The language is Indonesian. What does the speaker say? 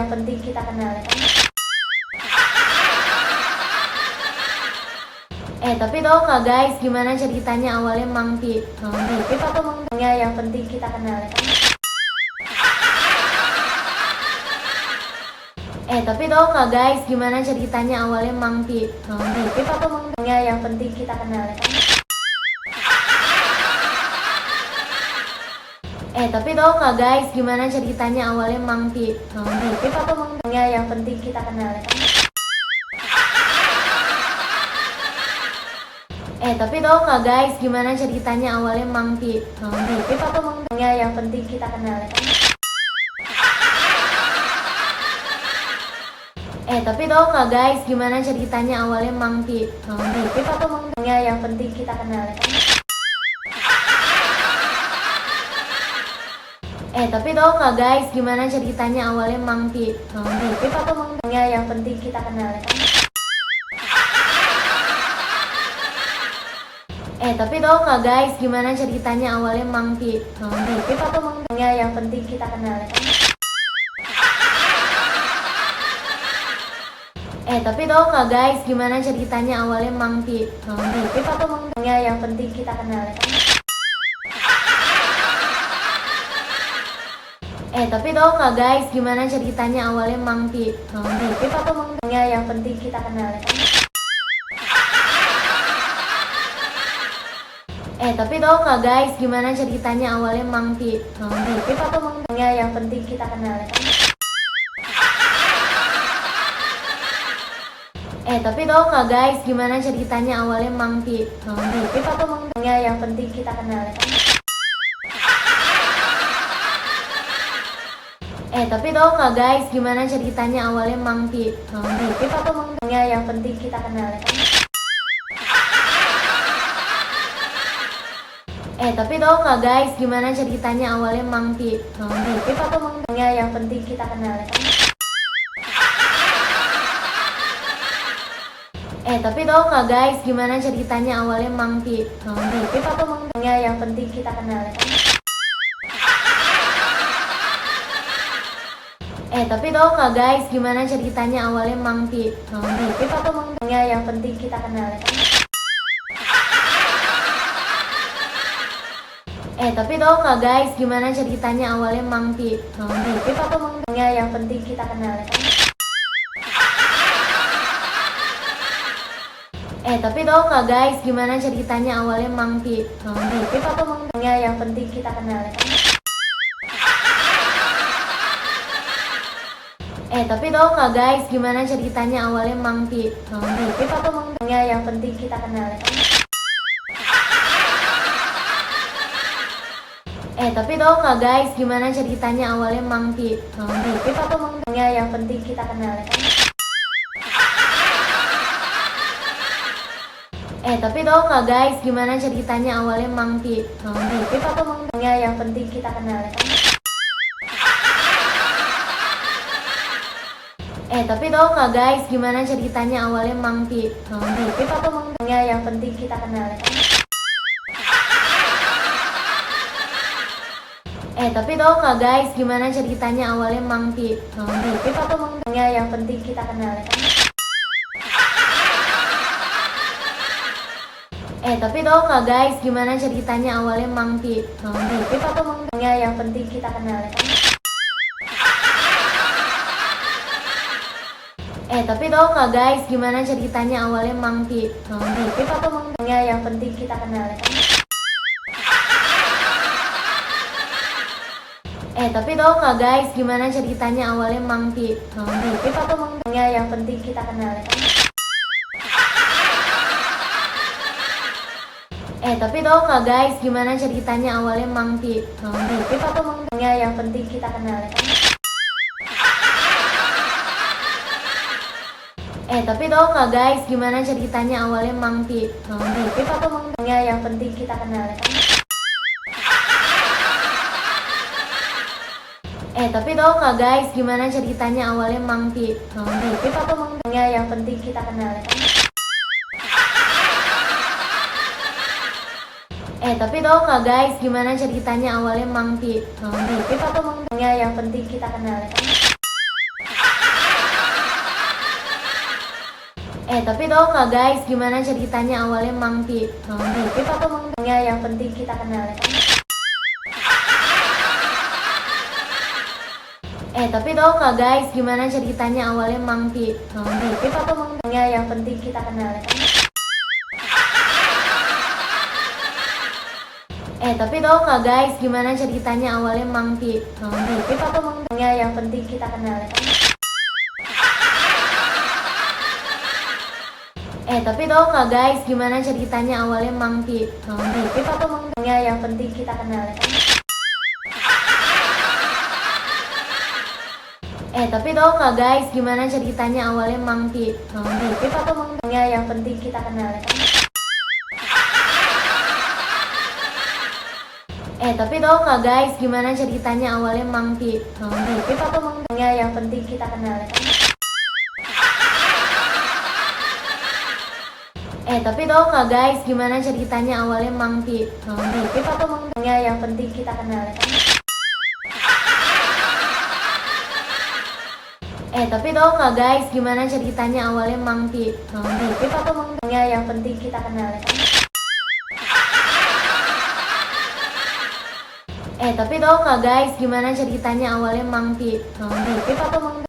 yang penting kita kenal ya kan. Tapi tau nggak guys, gimana ceritanya awalnya Mang Pipit atau Mang Pipit yang penting kita kenal ya kan. Tapi tau nggak guys, gimana ceritanya awalnya Mang Pipit atau Mang Pipit yang penting kita kenal ya kan. Tapi tau nggak guys, gimana ceritanya awalnya Mang Pipit atau Mang Pipit yang penting kita kenal ya kan. Tapi tau nggak guys, gimana ceritanya awalnya Mang Pipit atau Mang Pipit yang penting kita kenal ya kan. Tapi tau nggak guys, gimana ceritanya awalnya Mang Pipit atau Mang Pipit yang penting kita kenal ya kan. Tapi tau nggak guys, gimana ceritanya awalnya Mang Pipit atau Mang Pipit yang penting kita kenal ya kan. Tapi tau nggak guys, gimana ceritanya awalnya Mang Pipit atau Mang Pipit yang penting kita kenal ya kan. Tapi tau nggak guys, gimana ceritanya awalnya Mang Pipit atau Mang Pipit yang penting kita kenal ya kan. Tapi tau nggak guys, gimana ceritanya awalnya Mang Pipit atau Mang Pipit yang penting kita kenal ya kan. Tapi tau nggak guys, gimana ceritanya awalnya Mang Pipit atau Mang Pipit yang penting kita kenal ya kan. Tapi tau nggak guys, gimana ceritanya awalnya Mang Pipit atau Mang Pipit yang penting kita kenal ya kan. Tapi tau nggak guys, gimana ceritanya awalnya Mang Pipit atau Mang Pipit yang penting kita kenal ya kan. Tapi tau nggak guys, gimana ceritanya awalnya Mang Pipit atau Mang Pipit yang penting kita kenal ya kan. Tapi tau nggak guys, gimana ceritanya awalnya Mang Pipit atau Mang Pipit yang penting kita kenal ya kan. Tapi tau nggak guys, gimana ceritanya awalnya Mang Pipit atau Mang Pipit yang penting kita kenal ya kan. Tapi tau nggak guys, gimana ceritanya awalnya Mang Pipit atau Mang Pipit yang penting kita kenal ya kan. Tapi tau nggak guys, gimana ceritanya awalnya Mang Pipit atau Mang Pipit yang penting kita kenal ya kan. Tapi tau nggak guys, gimana ceritanya awalnya Mang Pipit atau Mang Pipit yang penting kita kenal ya kan. Tapi tau nggak guys, gimana ceritanya awalnya Mang Pipit atau Mang Pipit yang penting kita kenal ya kan. Tapi tau nggak guys, gimana ceritanya awalnya Mang Pipit atau Mang Pipit yang penting kita kenal ya kan. Tapi tau nggak guys, gimana ceritanya awalnya Mang Pipit atau Mang Pipit yang penting kita kenal ya kan. Tapi tau nggak guys, gimana ceritanya awalnya Mang Pipit atau Mang Pipit yang penting kita kenal ya kan. Tapi tau nggak guys, gimana ceritanya awalnya Mang Pipit atau Mang Pipit yang penting kita kenal ya kan. Tapi tau nggak guys, gimana ceritanya awalnya Mang Pipit atau Mang Pipit yang penting kita kenal ya kan. Tapi tau nggak guys, gimana ceritanya awalnya Mang Pipit atau Mang Pipit yang penting kita kenal ya kan. Tapi tau nggak guys, gimana ceritanya awalnya Mang Pipit atau Mang Pipit yang penting kita kenal ya kan. Tapi tau nggak guys, gimana ceritanya awalnya Mang Pipit atau Mang Pipit yang penting kita kenal ya kan. Tapi tau nggak guys, gimana ceritanya awalnya Mang Pipit atau Mang Pipit yang penting kita kenal ya kan. Tapi tau nggak guys, gimana ceritanya awalnya Mang Pipit atau Mang Pipit yang penting kita kenal ya kan. Tapi tau nggak guys, gimana ceritanya awalnya Mang Pipit atau Mang Pipit yang penting kita kenal ya kan? Tapi tau nggak guys, gimana ceritanya awalnya Mang Pipit atau Mang Pipit yang penting kita kenal ya kan? Tapi tau nggak guys, gimana ceritanya awalnya Mang Pipit atau Mang Pipit yang penting kita kenal ya kan? Tapi tau nggak guys, gimana ceritanya awalnya Mang Pipit atau Mang Pipit yang penting kita kenal ya kan? Tapi tau nggak guys, gimana ceritanya awalnya Mang Pipit atau Mang Pipit yang penting kita kenal ya kan? Tapi tau nggak guys, gimana ceritanya awalnya Mang Pipit atau Mang Pipit yang penting kita kenal ya kan? Tapi tau nggak guys, gimana ceritanya awalnya Mang Pipit atau Mang Pipit yang penting kita kenal ya kan? Tapi tau nggak guys, gimana ceritanya awalnya Mang Pipit atau Mang Pipit yang penting kita kenal ya kan? Tapi tau nggak guys, gimana ceritanya awalnya Mang Pipit atau Mang